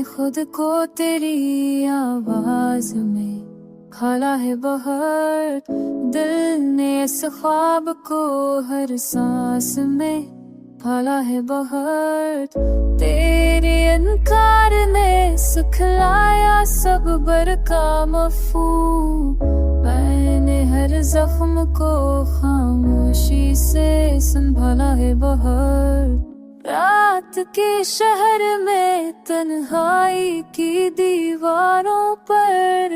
खुद को तेरी आवाज में खाला है बहुत। दिल ने इस ख्वाब को हर सांस में पाला है बहुत। तेरे इनकार ने सिखलाया सब्र का मफ़हूम। मैंने हर जख्म को खामोशी से संभाला है बहुत। रात के शहर में तन्हाई की दीवारों पर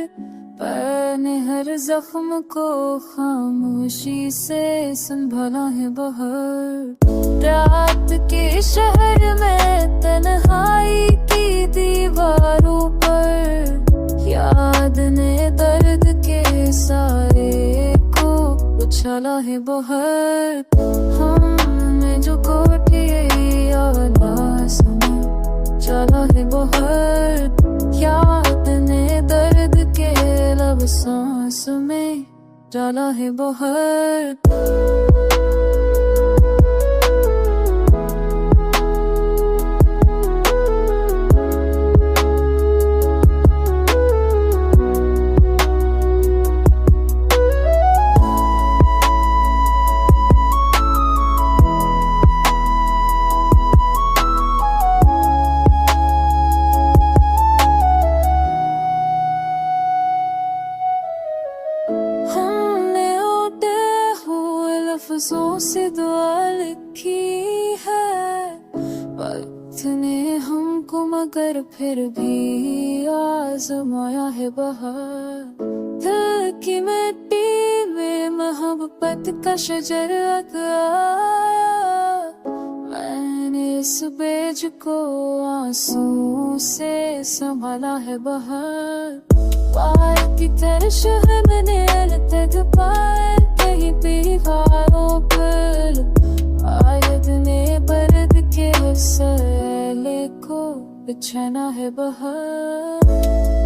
मैंने हर जख्म को खामोशी से संभाला है बहुत। रात के शहर में तन्हाई की दीवारों पर याद ने दर्द के साए को उछाला है बहुत। हमने जो कोठी आवाज़ में चला है बहुत। याद ने दर्द के लब सांस में डाला है बहुत। लफ्ज़ों से दुआ लिखी है वक्त ने हमको, मगर फिर भी आज़माया है बहार। दिल की मिट्टी में मोहब्बत का शजर उगाया। मैंने इस बेज को आंसू से संभाला है बहार। बार की तरह शहर मैंने तक पाए कहीं दीवारों पर। आयत ने बर्द के सैले को बिछाना है बहार।